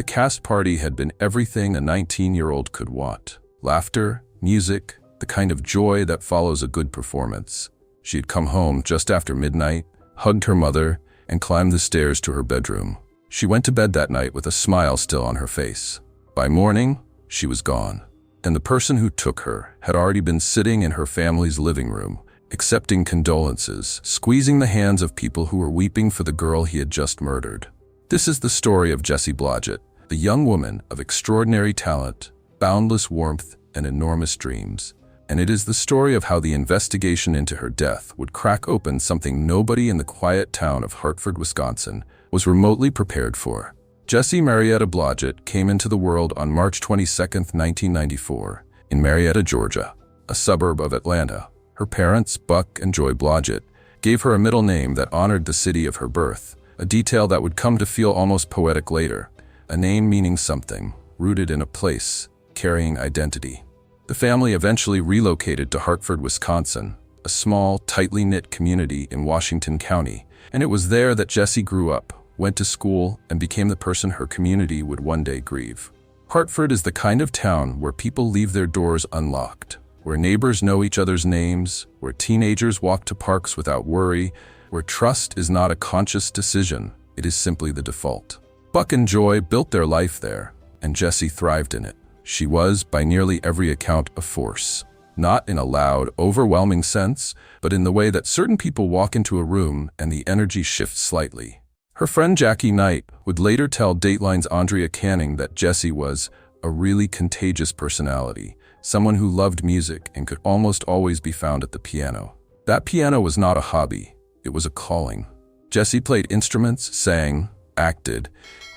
The cast party had been everything a 19-year-old could want. Laughter, music, the kind of joy that follows a good performance. She had come home just after midnight, hugged her mother, and climbed the stairs to her bedroom. She went to bed that night with a smile still on her face. By morning, she was gone, and the person who took her had already been sitting in her family's living room, accepting condolences, squeezing the hands of people who were weeping for the girl he had just murdered. This is the story of Jessie Blodgett, a young woman of extraordinary talent, boundless warmth, and enormous dreams. And it is the story of how the investigation into her death would crack open something nobody in the quiet town of Hartford, Wisconsin, was remotely prepared for. Jessie Marietta Blodgett came into the world on March 22, 1994, in Marietta, Georgia, a suburb of Atlanta. Her parents, Buck and Joy Blodgett, gave her a middle name that honored the city of her birth, a detail that would come to feel almost poetic later, a name meaning something, rooted in a place, carrying identity. The family eventually relocated to Hartford, Wisconsin, a small, tightly knit community in Washington County, and it was there that Jessie grew up, went to school, and became the person her community would one day grieve. Hartford is the kind of town where people leave their doors unlocked, where neighbors know each other's names, where teenagers walk to parks without worry, where trust is not a conscious decision, it is simply the default. Buck and Joy built their life there, and Jessie thrived in it. She was, by nearly every account, a force. Not in a loud, overwhelming sense, but in the way that certain people walk into a room and the energy shifts slightly. Her friend Jackie Knight would later tell Dateline's Andrea Canning that Jessie was a really contagious personality, someone who loved music and could almost always be found at the piano. That piano was not a hobby, it was a calling. Jessie played instruments, sang, acted,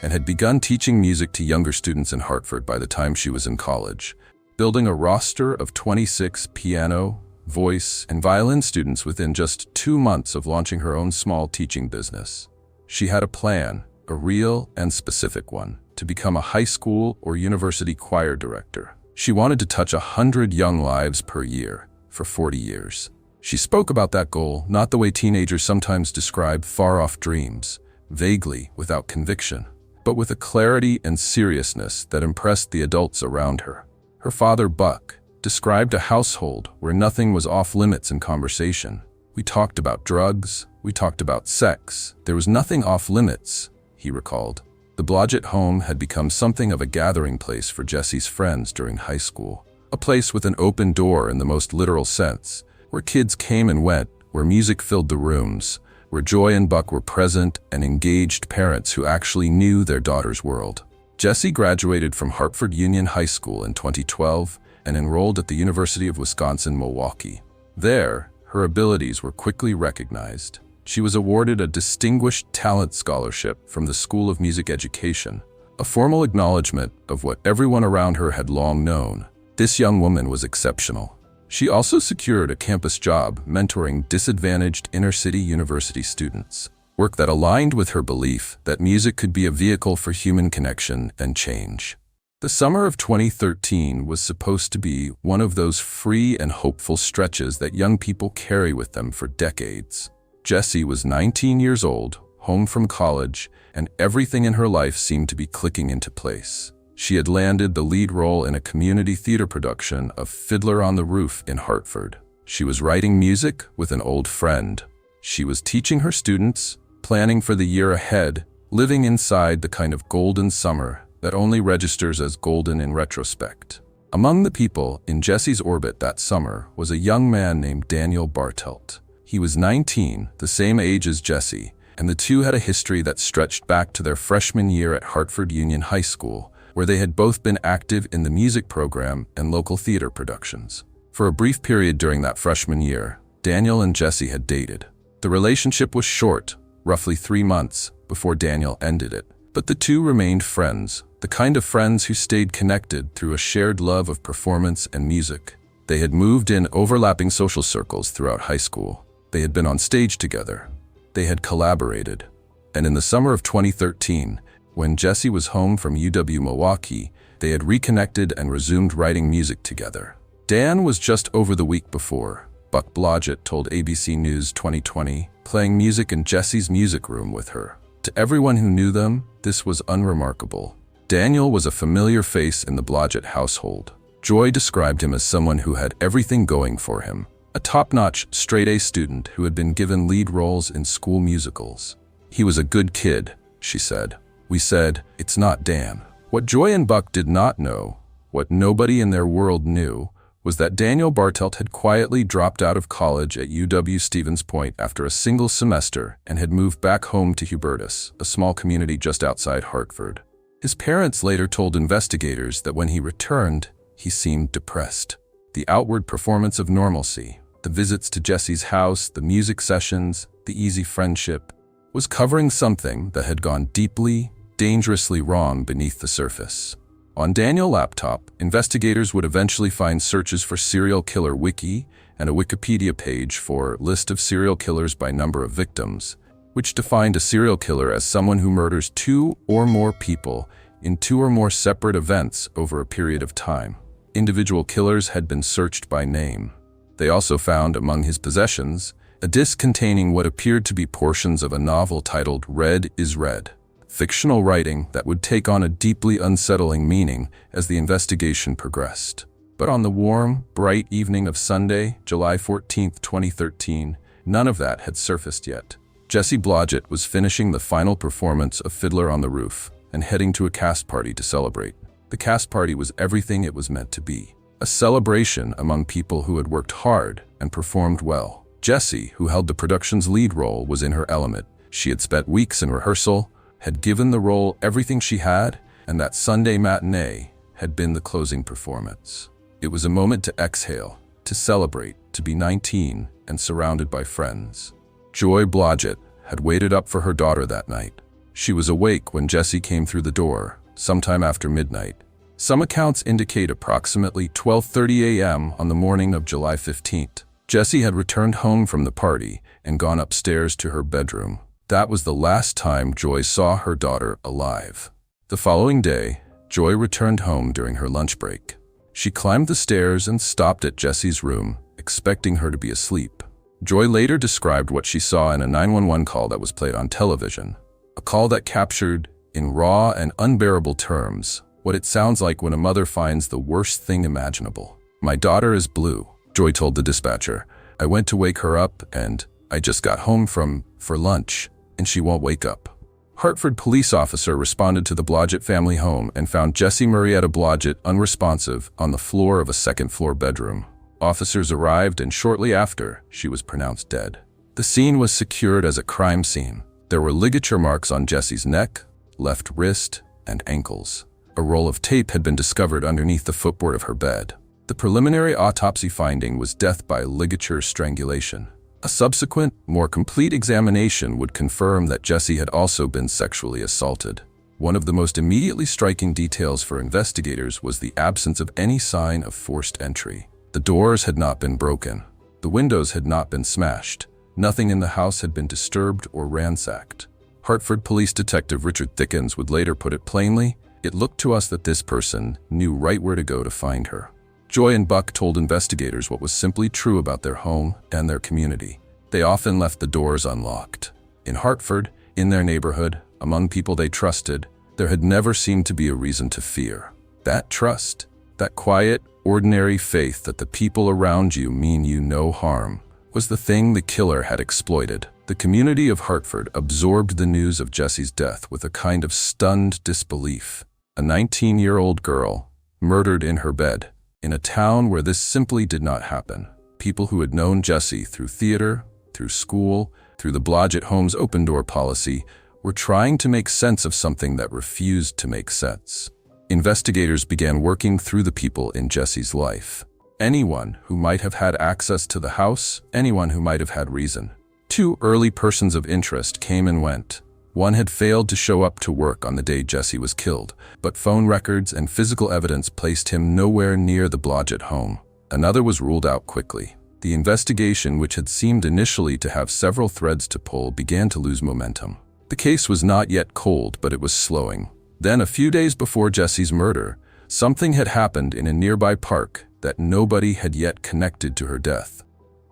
and had begun teaching music to younger students in Hartford by the time she was in college, building a roster of 26 piano, voice, and violin students within just 2 months of launching her own small teaching business. She had a plan, a real and specific one, to become a high school or university choir director. She wanted to touch 100 young lives per year for 40 years. She spoke about that goal not the way teenagers sometimes describe far-off dreams, vaguely, without conviction, but with a clarity and seriousness that impressed the adults around her. Her father, Buck, described a household where nothing was off-limits in conversation. We talked about drugs, we talked about sex. There was nothing off-limits, he recalled. The Blodgett home had become something of a gathering place for Jessie's friends during high school, a place with an open door in the most literal sense, where kids came and went, where music filled the rooms, where Joy and Buck were present and engaged parents who actually knew their daughter's world. Jessie graduated from Hartford Union High School in 2012 and enrolled at the University of Wisconsin-Milwaukee. There, her abilities were quickly recognized. She was awarded a Distinguished Talent Scholarship from the School of Music Education, a formal acknowledgement of what everyone around her had long known. This young woman was exceptional. She also secured a campus job mentoring disadvantaged inner-city university students, work that aligned with her belief that music could be a vehicle for human connection and change. The summer of 2013 was supposed to be one of those free and hopeful stretches that young people carry with them for decades. Jessie was 19 years old, home from college, and everything in her life seemed to be clicking into place. She had landed the lead role in a community theater production of Fiddler on the Roof in Hartford. She was writing music with an old friend. She was teaching her students, planning for the year ahead, living inside the kind of golden summer that only registers as golden in retrospect. Among the people in Jessie's orbit that summer was a young man named Daniel Bartelt. He was 19, the same age as Jessie, and the two had a history that stretched back to their freshman year at Hartford Union High School, where they had both been active in the music program and local theater productions. For a brief period during that freshman year, Daniel and Jessie had dated. The relationship was short, roughly 3 months, before Daniel ended it. But the two remained friends, the kind of friends who stayed connected through a shared love of performance and music. They had moved in overlapping social circles throughout high school. They had been on stage together. They had collaborated. And in the summer of 2013, when Jessie was home from UW-Milwaukee, they had reconnected and resumed writing music together. Dan was just over the week before, Buck Blodgett told ABC News 2020, playing music in Jessie's music room with her. To everyone who knew them, this was unremarkable. Daniel was a familiar face in the Blodgett household. Joy described him as someone who had everything going for him, a top-notch, straight-A student who had been given lead roles in school musicals. "He was a good kid," she said. "We said, it's not Dan." What Joy and Buck did not know, what nobody in their world knew, was that Daniel Bartelt had quietly dropped out of college at UW-Stevens Point after a single semester and had moved back home to Hubertus, a small community just outside Hartford. His parents later told investigators that when he returned, he seemed depressed. The outward performance of normalcy, the visits to Jessie's house, the music sessions, the easy friendship, was covering something that had gone deeply, dangerously wrong beneath the surface. On Daniel's laptop, investigators would eventually find searches for serial killer wiki and a Wikipedia page for list of serial killers by number of victims, which defined a serial killer as someone who murders 2 or more people in 2 or more separate events over a period of time. Individual killers had been searched by name. They also found among his possessions a disc containing what appeared to be portions of a novel titled Red is Red, fictional writing that would take on a deeply unsettling meaning as the investigation progressed. But on the warm, bright evening of Sunday, July 14, 2013, none of that had surfaced yet. Jessie Blodgett was finishing the final performance of Fiddler on the Roof and heading to a cast party to celebrate. The cast party was everything it was meant to be. A celebration among people who had worked hard and performed well. Jessie, who held the production's lead role, was in her element. She had spent weeks in rehearsal, had given the role everything she had, and that Sunday matinee had been the closing performance. It was a moment to exhale, to celebrate, to be 19 and surrounded by friends. Joy Blodgett had waited up for her daughter that night. She was awake when Jessie came through the door, sometime after midnight. Some accounts indicate approximately 12:30 a.m. on the morning of July 15th. Jessie had returned home from the party and gone upstairs to her bedroom. That was the last time Joy saw her daughter alive. The following day, Joy returned home during her lunch break. She climbed the stairs and stopped at Jessie's room, expecting her to be asleep. Joy later described what she saw in a 911 call that was played on television, a call that captured, in raw and unbearable terms, what it sounds like when a mother finds the worst thing imaginable. "My daughter is blue," Joy told the dispatcher. "I went to wake her up and I just got home for lunch and she won't wake up." Hartford police officer responded to the Blodgett family home and found Jessie Marietta Blodgett unresponsive on the floor of a second-floor bedroom. Officers arrived and shortly after, she was pronounced dead. The scene was secured as a crime scene. There were ligature marks on Jessie's neck, left wrist, and ankles. A roll of tape had been discovered underneath the footboard of her bed. The preliminary autopsy finding was death by ligature strangulation. A subsequent, more complete examination would confirm that Jessie had also been sexually assaulted. One of the most immediately striking details for investigators was the absence of any sign of forced entry. The doors had not been broken. The windows had not been smashed. Nothing in the house had been disturbed or ransacked. Hartford Police Detective Richard Thickens would later put it plainly, "It looked to us that this person knew right where to go to find her." Joy and Buck told investigators what was simply true about their home and their community. They often left the doors unlocked. In Hartford, in their neighborhood, among people they trusted, there had never seemed to be a reason to fear. That trust, that quiet, ordinary faith that the people around you mean you no harm, was the thing the killer had exploited. The community of Hartford absorbed the news of Jessie's death with a kind of stunned disbelief. A 19-year-old girl, murdered in her bed, in a town where this simply did not happen. People who had known Jessie through theater, through school, through the Blodgett home's open-door policy, were trying to make sense of something that refused to make sense. Investigators began working through the people in Jessie's life. Anyone who might have had access to the house, anyone who might have had reason. 2 early persons of interest came and went. One had failed to show up to work on the day Jessie was killed, but phone records and physical evidence placed him nowhere near the Blodgett home. Another was ruled out quickly. The investigation, which had seemed initially to have several threads to pull, began to lose momentum. The case was not yet cold, but it was slowing. Then, a few days before Jessie's murder, something had happened in a nearby park that nobody had yet connected to her death,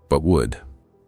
but would.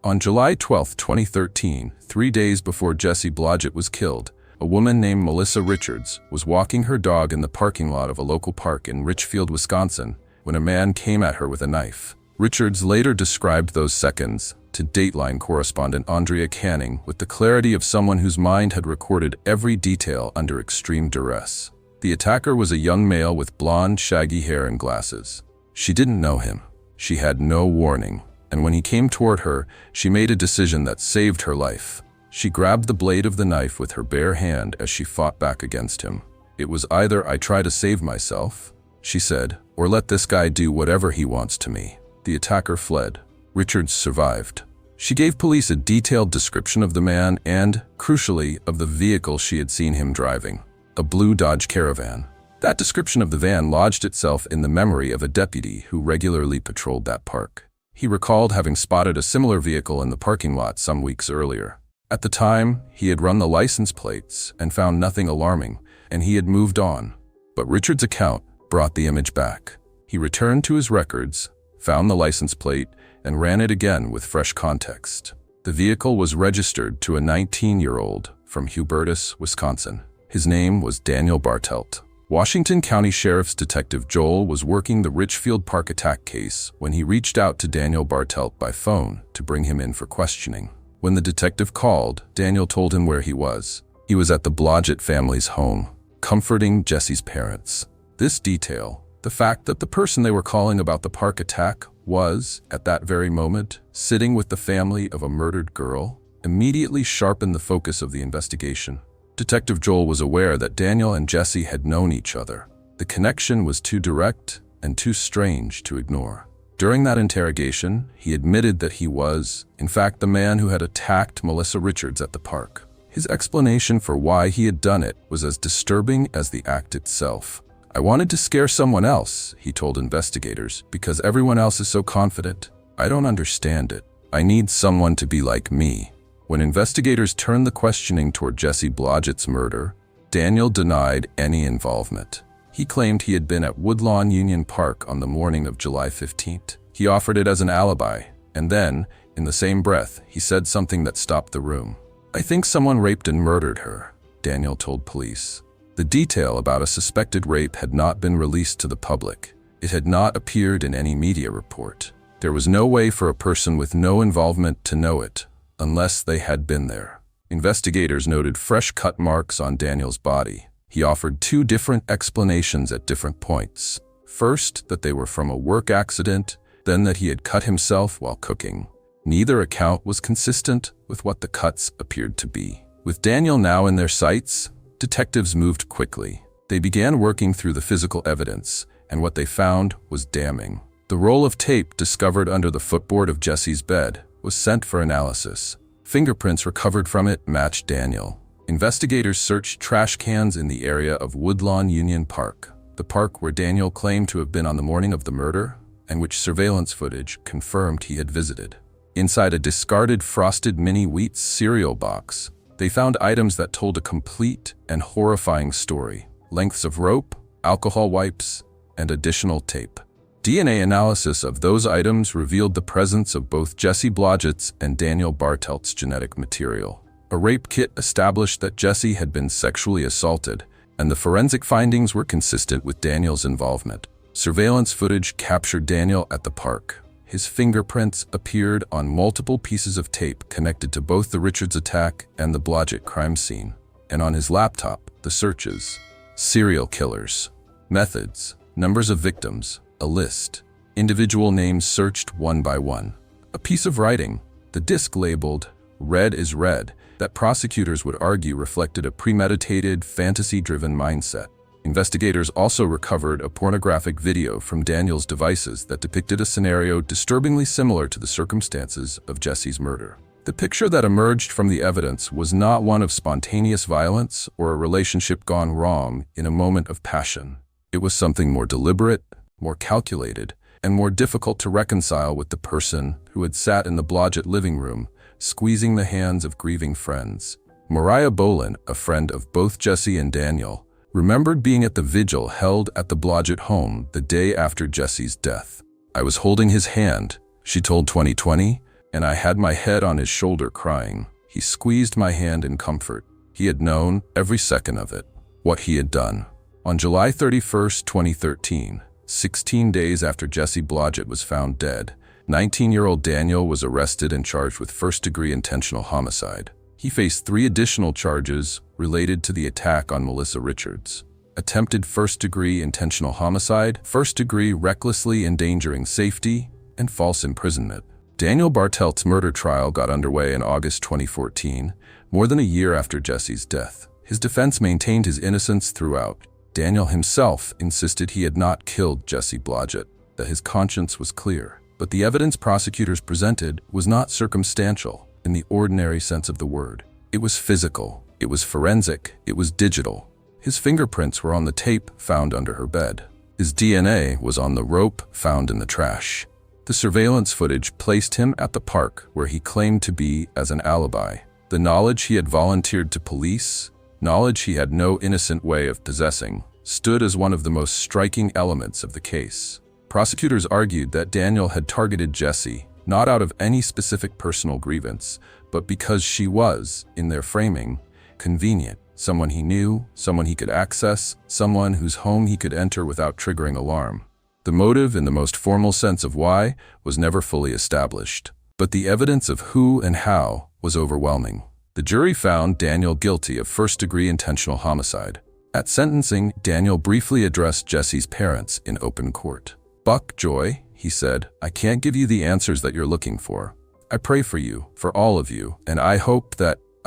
On July 12, 2013, 3 days before Jessie Blodgett was killed, A woman named Melissa Richards was walking her dog in the parking lot of a local park in Richfield, Wisconsin, when a man came at her with a knife. Richards later described those seconds to Dateline correspondent Andrea Canning with the clarity of someone whose mind had recorded every detail under extreme duress. The attacker was a young male with blonde, shaggy hair and glasses. She didn't know him. She had no warning, and when he came toward her, she made a decision that saved her life. She grabbed the blade of the knife with her bare hand as she fought back against him. "It was either I try to save myself," she said, "or let this guy do whatever he wants to me." The attacker fled. Richards survived. She gave police a detailed description of the man and, crucially, of the vehicle she had seen him driving. A blue Dodge Caravan. That description of the van lodged itself in the memory of a deputy who regularly patrolled that park. He recalled having spotted a similar vehicle in the parking lot some weeks earlier. At the time, he had run the license plates and found nothing alarming, and he had moved on. But Richard's account brought the image back. He returned to his records, found the license plate, and ran it again with fresh context. The vehicle was registered to a 19-year-old from Hubertus, Wisconsin. His name was Daniel Bartelt. Washington County Sheriff's Detective Joel was working the Richfield Park attack case when he reached out to Daniel Bartelt by phone to bring him in for questioning. When the detective called, Daniel told him where he was. He was at the Blodgett family's home, comforting Jessie's parents. This detail, the fact that the person they were calling about the park attack was, at that very moment, sitting with the family of a murdered girl, immediately sharpened the focus of the investigation. Detective Joel was aware that Daniel and Jessie had known each other. The connection was too direct and too strange to ignore. During that interrogation, he admitted that he was, in fact, the man who had attacked Melissa Richards at the park. His explanation for why he had done it was as disturbing as the act itself. "I wanted to scare someone else," he told investigators, "because everyone else is so confident. I don't understand it. I need someone to be like me." When investigators turned the questioning toward Jessie Blodgett's murder, Daniel denied any involvement. He claimed he had been at Woodlawn Union Park on the morning of July 15th. He offered it as an alibi, and then, in the same breath, he said something that stopped the room. "I think someone raped and murdered her," Daniel told police. The detail about a suspected rape had not been released to the public. It had not appeared in any media report. There was no way for a person with no involvement to know it, unless they had been there. Investigators noted fresh cut marks on Daniel's body. He offered two different explanations at different points. First, that they were from a work accident, then that he had cut himself while cooking. Neither account was consistent with what the cuts appeared to be. With Daniel now in their sights, detectives moved quickly. They began working through the physical evidence, and what they found was damning. The roll of tape discovered under the footboard of Jessie's bed was sent for analysis. Fingerprints recovered from it matched Daniel. Investigators searched trash cans in the area of Woodlawn Union Park, the park where Daniel claimed to have been on the morning of the murder, and which surveillance footage confirmed he had visited. Inside a discarded frosted mini wheat cereal box, they found items that told a complete and horrifying story: lengths of rope, alcohol wipes, and additional tape. DNA analysis of those items revealed the presence of both Jessie Blodgett's and Daniel Bartelt's genetic material. A rape kit established that Jessie had been sexually assaulted, and the forensic findings were consistent with Daniel's involvement. Surveillance footage captured Daniel at the park. His fingerprints appeared on multiple pieces of tape connected to both the Richards attack and the Blodgett crime scene. And on his laptop, the searches: serial killers, methods, numbers of victims, a list, individual names searched one by one. A piece of writing, the disc labeled "Red is Red," that prosecutors would argue reflected a premeditated, fantasy-driven mindset. Investigators also recovered a pornographic video from Daniel's devices that depicted a scenario disturbingly similar to the circumstances of Jessie's murder. The picture that emerged from the evidence was not one of spontaneous violence or a relationship gone wrong in a moment of passion. It was something more deliberate, more calculated, and more difficult to reconcile with the person who had sat in the Blodgett living room, squeezing the hands of grieving friends. Mariah Bolin, a friend of both Jessie and Daniel, remembered being at the vigil held at the Blodgett home the day after Jessie's death. "I was holding his hand," she told 2020, "and I had my head on his shoulder crying. He squeezed my hand in comfort." He had known every second of it, what he had done. On July 31, 2013, 16 days after Jessie Blodgett was found dead, 19-year-old Daniel was arrested and charged with first-degree intentional homicide. He faced 3 additional charges related to the attack on Melissa Richards: attempted first-degree intentional homicide, first-degree recklessly endangering safety, and false imprisonment. Daniel Bartelt's murder trial got underway in August 2014, more than a year after Jessie's death. His defense maintained his innocence throughout. Daniel himself insisted he had not killed Jessie Blodgett, that his conscience was clear. But the evidence prosecutors presented was not circumstantial in the ordinary sense of the word. It was physical, it was forensic, it was digital. His fingerprints were on the tape found under her bed. His DNA was on the rope found in the trash. The surveillance footage placed him at the park where he claimed to be as an alibi. The knowledge he had volunteered to police, knowledge he had no innocent way of possessing, stood as one of the most striking elements of the case. Prosecutors argued that Daniel had targeted Jessie, not out of any specific personal grievance, but because she was, in their framing, convenient. Someone he knew, someone he could access, someone whose home he could enter without triggering alarm. The motive, in the most formal sense of why, was never fully established. But the evidence of who and how was overwhelming. The jury found Daniel guilty of first-degree intentional homicide. At sentencing, Daniel briefly addressed Jessie's parents in open court. "Buck, Joy," he said, "I can't give you the answers that you're looking for. I pray for you, for all of you, and I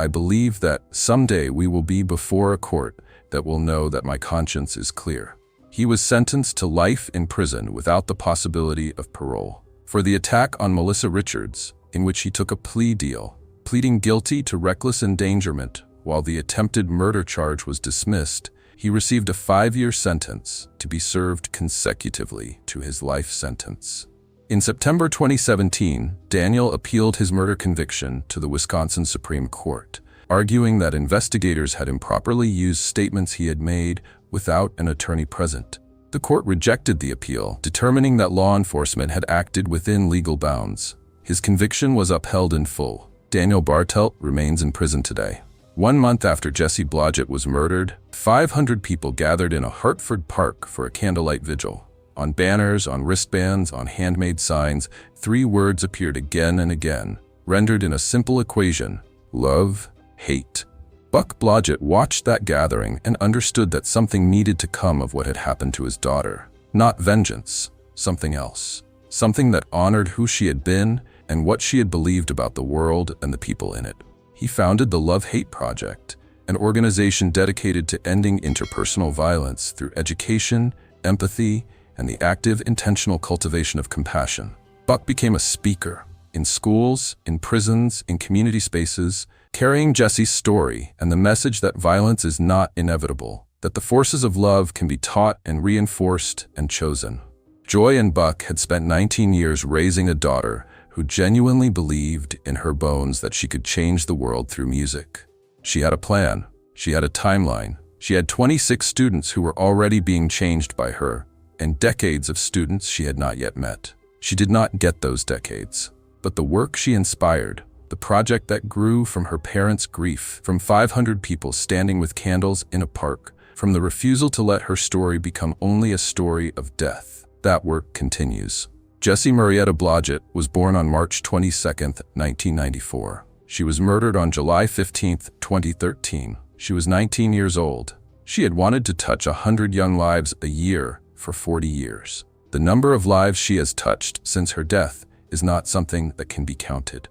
believe that someday we will be before a court that will know that my conscience is clear." He was sentenced to life in prison without the possibility of parole. For the attack on Melissa Richards, in which he took a plea deal, pleading guilty to reckless endangerment while the attempted murder charge was dismissed, he received a 5-year sentence to be served consecutively to his life sentence. In September 2017, Daniel appealed his murder conviction to the Wisconsin Supreme Court, arguing that investigators had improperly used statements he had made without an attorney present. The court rejected the appeal, determining that law enforcement had acted within legal bounds. His conviction was upheld in full. Daniel Bartelt remains in prison today. 1 month after Jessie Blodgett was murdered, 500 people gathered in a Hartford park for a candlelight vigil. On banners, on wristbands, on handmade signs, 3 words appeared again and again, rendered in a simple equation: love, hate. Buck Blodgett watched that gathering and understood that something needed to come of what had happened to his daughter. Not vengeance, something else. Something that honored who she had been and what she had believed about the world and the people in it. He founded the Love-Hate Project, an organization dedicated to ending interpersonal violence through education, empathy, and the active, intentional cultivation of compassion. Buck became a speaker in schools, in prisons, in community spaces, carrying Jessie's story and the message that violence is not inevitable, that the forces of love can be taught and reinforced and chosen. Joy and Buck had spent 19 years raising a daughter who genuinely believed in her bones that she could change the world through music. She had a plan. She had a timeline. She had 26 students who were already being changed by her, and decades of students she had not yet met. She did not get those decades, but the work she inspired, the project that grew from her parents' grief, from 500 people standing with candles in a park, from the refusal to let her story become only a story of death. That work continues. Jessie Marietta Blodgett was born on March 22, 1994. She was murdered on July 15, 2013. She was 19 years old. She had wanted to touch 100 young lives a year for 40 years. The number of lives she has touched since her death is not something that can be counted.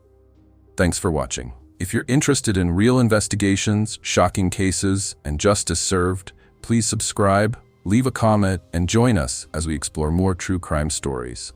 Thanks for watching. If you're interested in real investigations, shocking cases, and justice served, please subscribe, leave a comment, and join us as we explore more true crime stories.